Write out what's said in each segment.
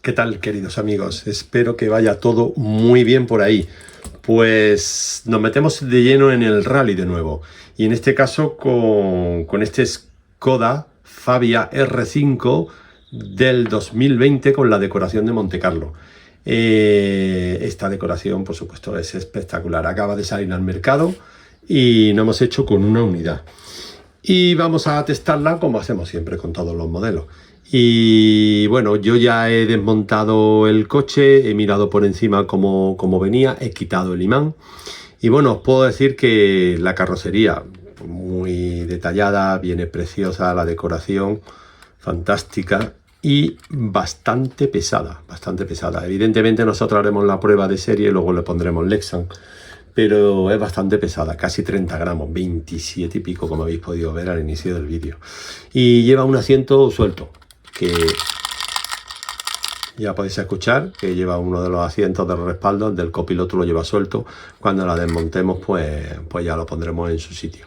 ¿Qué tal, queridos amigos? Espero que vaya todo muy bien por ahí. Pues nos metemos de lleno en el rally de nuevo. Y en este caso con este Skoda Fabia R5 del 2020 con la decoración de Montecarlo. Esta decoración, por supuesto, es espectacular. Acaba de salir al mercado y lo hemos hecho con una unidad. Y vamos a testarla como hacemos siempre con todos los modelos. Y bueno, yo ya he desmontado el coche, he mirado por encima cómo venía, he quitado el imán. Y bueno, os puedo decir que la carrocería muy detallada, viene preciosa, la decoración fantástica y bastante pesada, bastante pesada. Evidentemente nosotros haremos la prueba de serie y luego le pondremos Lexan, pero es bastante pesada, casi 30 gramos, 27 y pico, como habéis podido ver al inicio del vídeo. Y lleva un asiento suelto, que ya podéis escuchar, que lleva uno de los asientos de los respaldos, del copiloto lo lleva suelto. Cuando la desmontemos, pues ya lo pondremos en su sitio.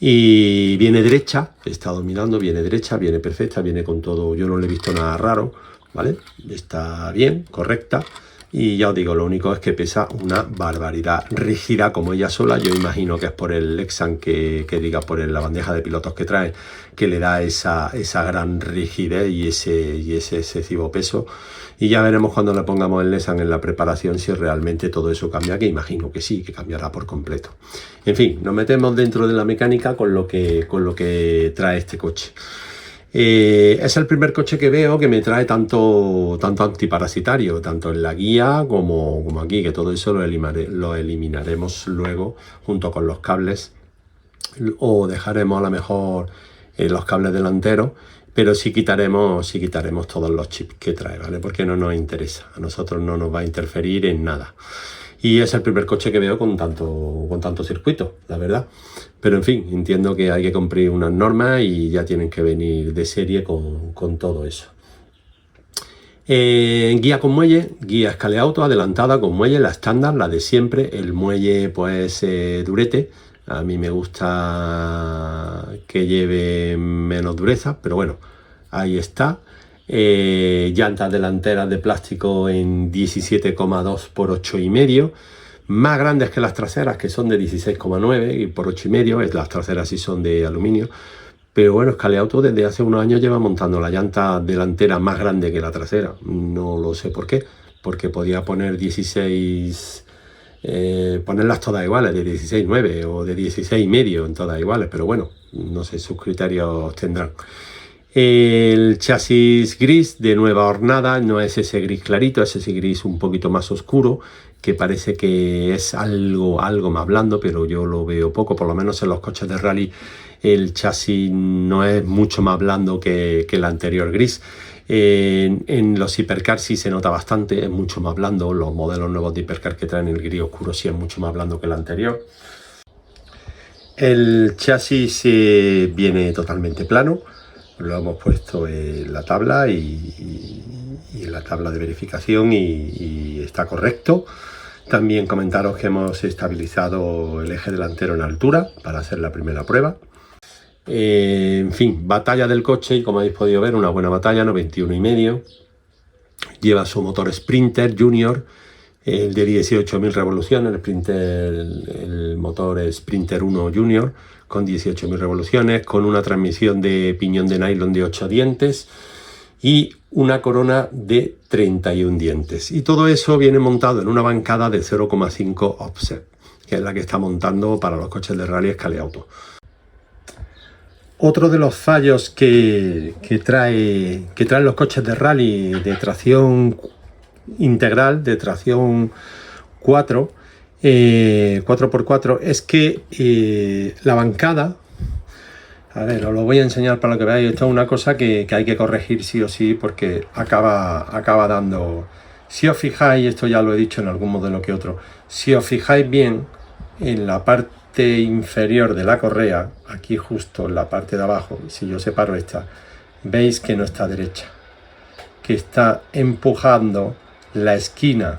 Y viene derecha, he estado mirando, viene derecha, viene perfecta, viene con todo, yo no le he visto nada raro, ¿vale? Está bien, correcta. Y ya os digo, lo único es que pesa una barbaridad. Rígida como ella sola, yo imagino que es por el Lexan que diga, por la bandeja de pilotos que trae, que le da esa gran rigidez y ese excesivo peso. Y ya veremos cuando le pongamos el Lexan en la preparación si realmente todo eso cambia, que imagino que sí, que cambiará por completo. En fin, nos metemos dentro de la mecánica con lo que trae este coche. Es el primer coche que veo que me trae tanto antiparasitario, tanto en la guía como aquí, que todo eso lo eliminaremos luego junto con los cables, o dejaremos a lo mejor los cables delanteros, pero sí quitaremos todos los chips que trae, ¿vale? Porque no nos interesa, a nosotros no nos va a interferir en nada. Y es el primer coche que veo con tanto circuito, la verdad. Pero en fin, entiendo que hay que cumplir unas normas y ya tienen que venir de serie con todo eso. Guía con muelle, guía Scaleauto adelantada con muelle, la estándar, la de siempre. El muelle pues durete. A mí me gusta que lleve menos dureza, pero bueno, ahí está. Llantas delanteras de plástico en 17,2 por 8,5, más grandes que las traseras, que son de 16,9 y por 8,5. Las traseras sí son de aluminio, pero bueno, Scaleauto desde hace unos años lleva montando la llanta delantera más grande que la trasera. No lo sé por qué, porque podía poner 16, ponerlas todas iguales, de 16,9 o de 16,5 en todas iguales, pero bueno, no sé, sus criterios tendrán. El chasis gris de nueva hornada, no es ese gris clarito, es ese gris un poquito más oscuro, que parece que es algo más blando, pero yo lo veo poco, por lo menos en los coches de rally el chasis no es mucho más blando que el anterior gris. En los hipercar sí se nota bastante, es mucho más blando. Los modelos nuevos de hipercar que traen el gris oscuro sí es mucho más blando que el anterior. El chasis viene totalmente plano. Lo hemos puesto en la tabla y en la tabla de verificación y está correcto. También comentaros que hemos estabilizado el eje delantero en altura para hacer la primera prueba. En fin, batalla del coche, y como habéis podido ver, una buena batalla, 91,5. Lleva su motor Sprinter Junior, el de 18.000 revoluciones, el motor Sprinter 1 Junior, con 18.000 revoluciones, con una transmisión de piñón de nylon de 8 dientes y una corona de 31 dientes. Y todo eso viene montado en una bancada de 0,5 offset, que es la que está montando para los coches de rally Scaleauto. Otro de los fallos que traen los coches de rally de tracción integral, de tracción 4x4, es que la bancada, a ver, os lo voy a enseñar para que veáis. Esto es una cosa que hay que corregir sí o sí, porque acaba dando, si os fijáis, esto ya lo he dicho en algún modelo que otro, si os fijáis bien en la parte inferior de la correa, aquí justo en la parte de abajo, si yo separo esta, veis que no está derecha, que está empujando la esquina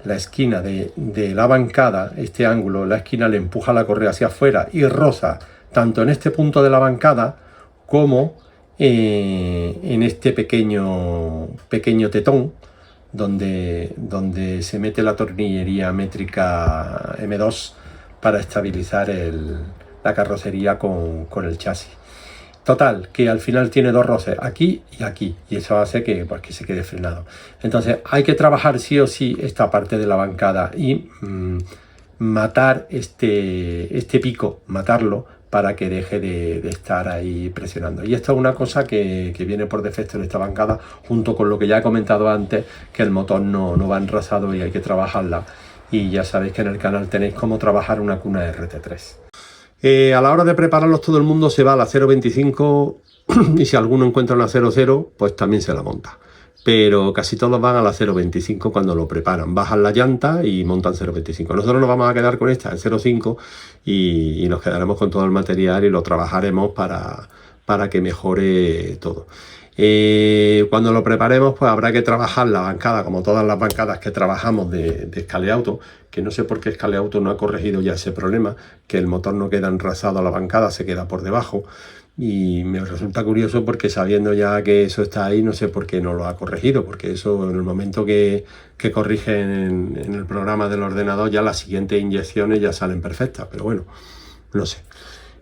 de la bancada, este ángulo, la esquina le empuja la correa hacia afuera y roza tanto en este punto de la bancada como en este pequeño tetón donde se mete la tornillería métrica M2 para estabilizar la carrocería con el chasis. Total, que al final tiene dos roces, aquí y aquí, y eso hace que, pues, que se quede frenado. Entonces hay que trabajar sí o sí esta parte de la bancada y matar este pico, matarlo, para que deje de estar ahí presionando. Y esto es una cosa que viene por defecto en esta bancada, junto con lo que ya he comentado antes, que el motor no va enrasado y hay que trabajarla. Y ya sabéis que en el canal tenéis cómo trabajar una cuna RT3. A la hora de prepararlos, todo el mundo se va a la 0.25 y si alguno encuentra una 0.0, pues también se la monta. Pero casi todos van a la 0.25 cuando lo preparan. Bajan la llanta y montan 0.25. Nosotros nos vamos a quedar con esta en 0.5 y nos quedaremos con todo el material y lo trabajaremos para que mejore todo. Cuando lo preparemos, pues habrá que trabajar la bancada, como todas las bancadas que trabajamos de Scaleauto, que no sé por qué Scaleauto no ha corregido ya ese problema, que el motor no queda enrasado a la bancada, se queda por debajo. Y me resulta curioso porque sabiendo ya que eso está ahí, no sé por qué no lo ha corregido, porque eso en el momento que corrigen en el programa del ordenador, ya las siguientes inyecciones ya salen perfectas, pero bueno, no sé.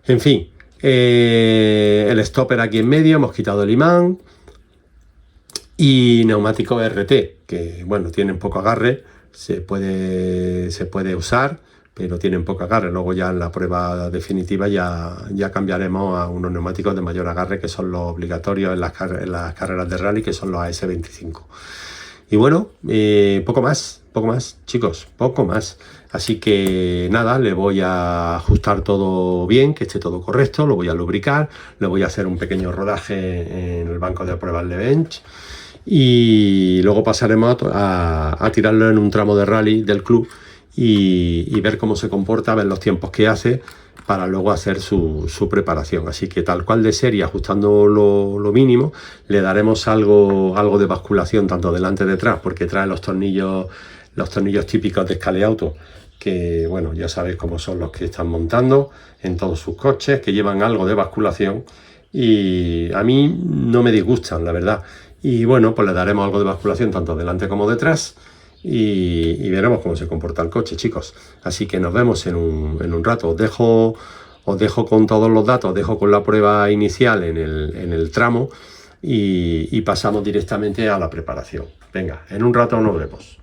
En fin, el stopper aquí en medio, hemos quitado el imán y neumáticos RT, que bueno, tienen poco agarre, se puede usar, pero tienen poco agarre. Luego ya en la prueba definitiva ya cambiaremos a unos neumáticos de mayor agarre, que son los obligatorios en las carreras de rally, que son los AS25. Y bueno, poco más, chicos, poco más. Así que nada, le voy a ajustar todo bien, que esté todo correcto, lo voy a lubricar, le voy a hacer un pequeño rodaje en el banco de pruebas de bench y luego pasaremos a tirarlo en un tramo de rally del club y ver cómo se comporta, ver los tiempos que hace para luego hacer su preparación. Así que tal cual de serie, ajustando lo mínimo, le daremos algo de basculación tanto delante y detrás, porque trae los tornillos típicos de Scaleauto, que bueno, ya sabéis cómo son los que están montando en todos sus coches, que llevan algo de basculación y a mí no me disgustan, la verdad. Y bueno, pues le daremos algo de basculación tanto delante como detrás y veremos cómo se comporta el coche, chicos. Así que nos vemos en un rato. Os dejo con todos los datos, os dejo con la prueba inicial en el tramo y pasamos directamente a la preparación. Venga, en un rato nos vemos.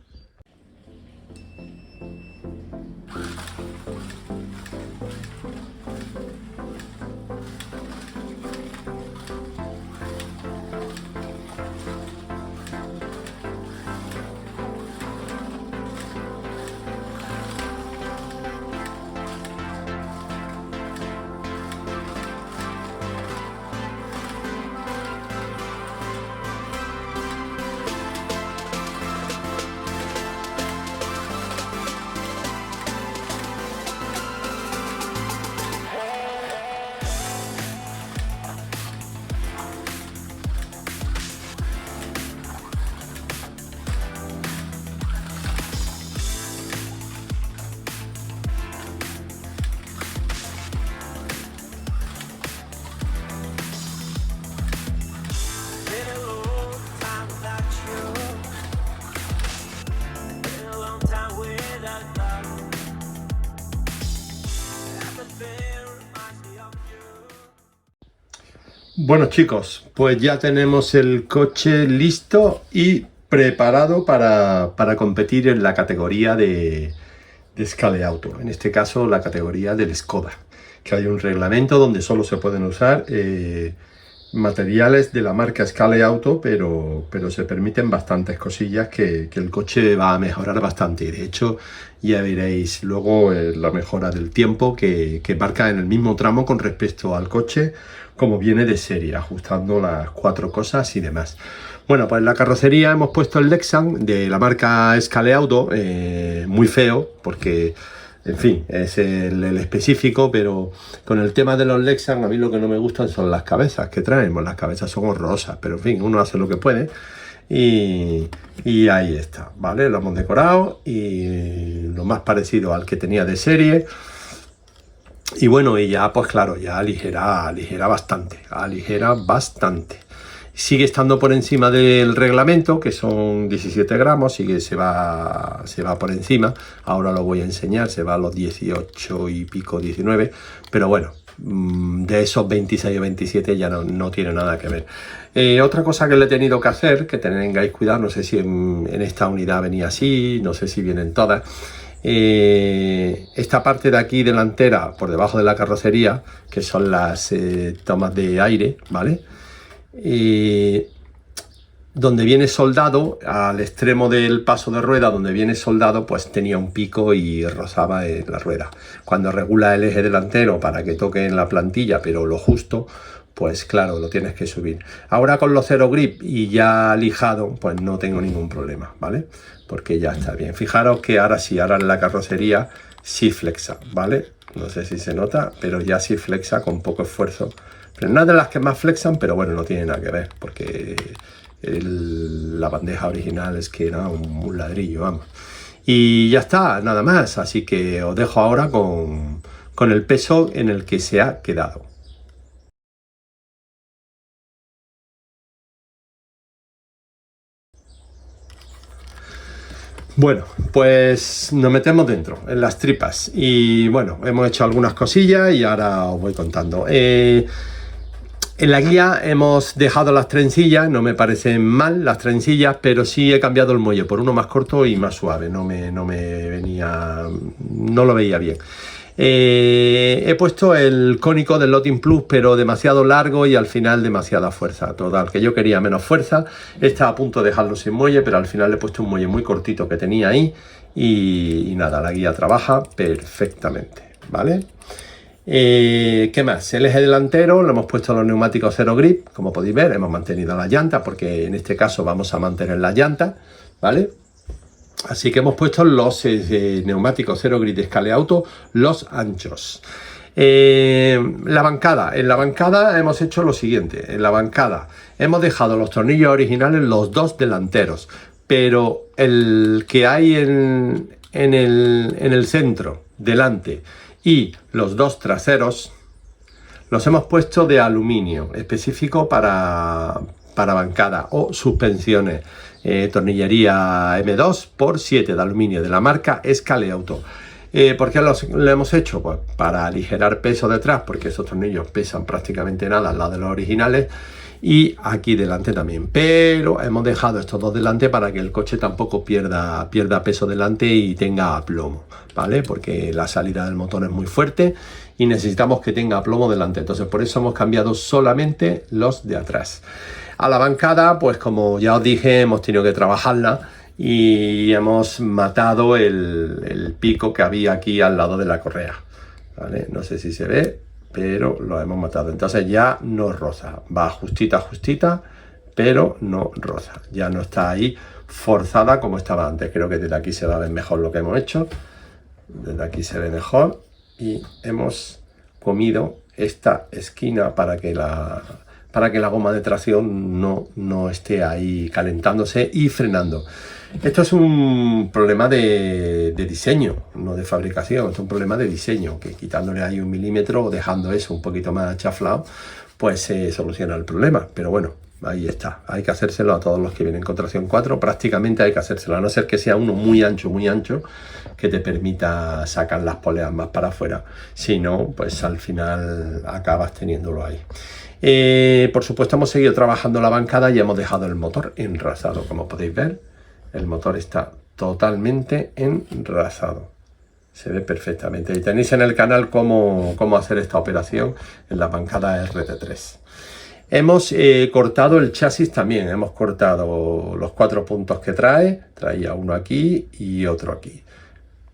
Bueno, chicos, pues ya tenemos el coche listo y preparado para competir en la categoría de Scaleauto, en este caso la categoría del Skoda, que hay un reglamento donde solo se pueden usar materiales de la marca Scaleauto, pero se permiten bastantes cosillas que el coche va a mejorar bastante. De hecho, ya veréis luego la mejora del tiempo que marca en el mismo tramo con respecto al coche, como viene de serie, ajustando las 4 cosas y demás. Bueno, pues en la carrocería hemos puesto el Lexan de la marca Scaleauto, muy feo, porque en fin, es el específico, pero con el tema de los Lexan, a mí lo que no me gustan son las cabezas que traen. Pues las cabezas son horrorosas, pero en fin, uno hace lo que puede. Y ahí está, ¿vale? Lo hemos decorado y lo más parecido al que tenía de serie. Y bueno, y ya pues claro, ya aligera bastante. Sigue estando por encima del reglamento, que son 17 gramos, se va por encima. Ahora lo voy a enseñar, se va a los 18 y pico, 19, pero bueno, de esos 26 o 27 ya no tiene nada que ver. Otra cosa que le he tenido que hacer, que tengáis cuidado, no sé si en esta unidad venía así, no sé si vienen todas. Esta parte de aquí delantera, por debajo de la carrocería, que son las tomas de aire, ¿vale? Donde viene soldado, al extremo del paso de rueda, donde viene soldado, pues tenía un pico y rozaba en la rueda. Cuando regula el eje delantero para que toque en la plantilla, pero lo justo, pues claro, lo tienes que subir. Ahora con los Zero Grip y ya lijado, pues no tengo ningún problema, ¿vale? Porque ya está bien. Fijaros que ahora sí, ahora en la carrocería sí flexa, ¿vale? No sé si se nota, pero ya sí flexa con poco esfuerzo. Pero no es de las que más flexan, pero bueno, no tiene nada que ver, porque la bandeja original es que era un ladrillo, vamos. Y ya está, nada más. Así que os dejo ahora con el peso en el que se ha quedado. Bueno, pues nos metemos dentro, en las tripas. Y bueno, hemos hecho algunas cosillas y ahora os voy contando. En la guía hemos dejado las trencillas, no me parecen mal las trencillas, pero sí he cambiado el muelle por uno más corto y más suave, no lo veía bien. He puesto el cónico del Lotin Plus, pero demasiado largo y al final demasiada fuerza. Total, que yo quería menos fuerza, estaba a punto de dejarlo sin muelle, pero al final le he puesto un muelle muy cortito que tenía ahí y nada, la guía trabaja perfectamente, ¿vale? ¿Qué más? El eje delantero lo hemos puesto los neumáticos Zero Grip, como podéis ver, hemos mantenido las llantas porque en este caso vamos a mantener las llantas, ¿vale? Así que hemos puesto los neumáticos Zero Grip de Scaleauto, los anchos. La bancada, en la bancada hemos hecho lo siguiente, en la bancada hemos dejado los tornillos originales, los dos delanteros, pero el que hay en el centro, delante, y los dos traseros los hemos puesto de aluminio, específico para bancada o suspensiones. Tornillería M2x7 de aluminio de la marca Scaleauto. ¿Por qué lo hemos hecho? Pues para aligerar peso detrás, porque esos tornillos pesan prácticamente nada al lado de los originales, y aquí delante también, pero hemos dejado estos dos delante para que el coche tampoco pierda peso delante y tenga aplomo, ¿vale? Porque la salida del motor es muy fuerte y necesitamos que tenga aplomo delante, entonces por eso hemos cambiado solamente los de atrás. A la bancada, pues como ya os dije, hemos tenido que trabajarla y hemos matado el pico que había aquí al lado de la correa, ¿vale? No sé si se ve, pero lo hemos matado. Entonces ya no roza, va justita, pero no roza. Ya no está ahí forzada como estaba antes. Creo que desde aquí se va a ver mejor lo que hemos hecho. Desde aquí se ve mejor y hemos comido esta esquina para que la goma de tracción no esté ahí calentándose y frenando. Esto es un problema de diseño, no de fabricación, es un problema de diseño, que quitándole ahí 1 milímetro o dejando eso un poquito más chaflado, pues se soluciona el problema. Pero bueno, ahí está, hay que hacérselo a todos los que vienen con tracción 4, prácticamente hay que hacérselo, a no ser que sea uno muy ancho, que te permita sacar las poleas más para afuera. Si no, pues al final acabas teniéndolo ahí. Por supuesto hemos seguido trabajando la bancada y hemos dejado el motor enrasado, como podéis ver. El motor está totalmente enrasado. Se ve perfectamente. Y tenéis en el canal cómo hacer esta operación en la bancada RT3. Hemos cortado el chasis también. Hemos cortado los 4 puntos que trae. Traía uno aquí y otro aquí.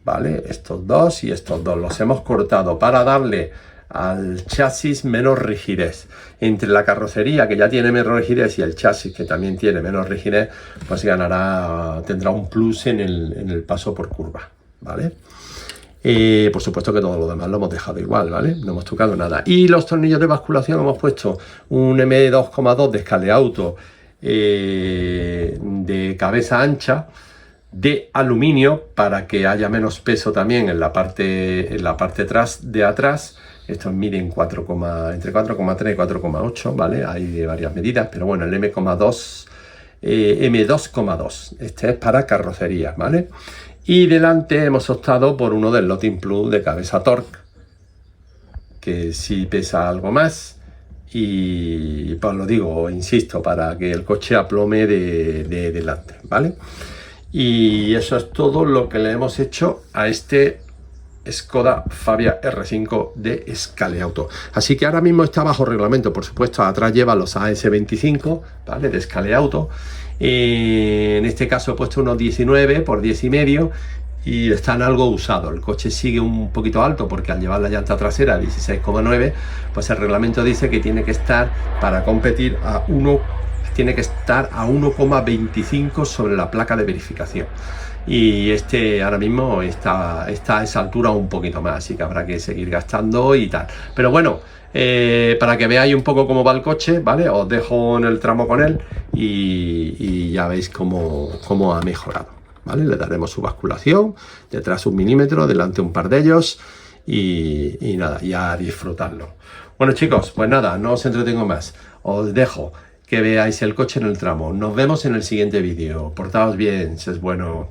¿Vale? Estos dos y estos dos. Los hemos cortado para darle al chasis menos rigidez. Entre la carrocería, que ya tiene menos rigidez, y el chasis, que también tiene menos rigidez, pues tendrá un plus en el paso por curva, ¿vale? Por supuesto que todo lo demás lo hemos dejado igual, ¿vale? No hemos tocado nada. Y los tornillos de basculación hemos puesto un M2,2 de Scaleauto de cabeza ancha, de aluminio para que haya menos peso también en la parte de atrás. Estos miden entre 4,3 y 4,8, ¿vale? Hay de varias medidas, pero bueno, el M2,2, este es para carrocería, ¿vale? Y delante hemos optado por uno del Lotin Plus de cabeza Torque, que sí pesa algo más. Y pues lo digo, insisto, para que el coche aplome de delante, ¿vale? Y eso es todo lo que le hemos hecho a este Skoda Fabia R5 de Scaleauto. Así que ahora mismo está bajo reglamento, por supuesto. Atrás lleva los AS25, ¿vale? De Scaleauto. En este caso he puesto unos 19 por 10,5 y están algo usados. El coche sigue un poquito alto porque al llevar la llanta trasera 16,9, pues el reglamento dice que tiene que estar, para competir, tiene que estar a 1,25 sobre la placa de verificación. Y este ahora mismo está a esa altura un poquito más, así que habrá que seguir gastando y tal. Pero bueno, para que veáis un poco cómo va el coche, ¿vale? Os dejo en el tramo con él y ya veis cómo ha mejorado, ¿vale? Le daremos su basculación, detrás 1 milímetro, delante un par de ellos y nada, ya a disfrutarlo. Bueno chicos, pues nada, no os entretengo más, os dejo que veáis el coche en el tramo. Nos vemos en el siguiente vídeo. Portaos bien, si es bueno.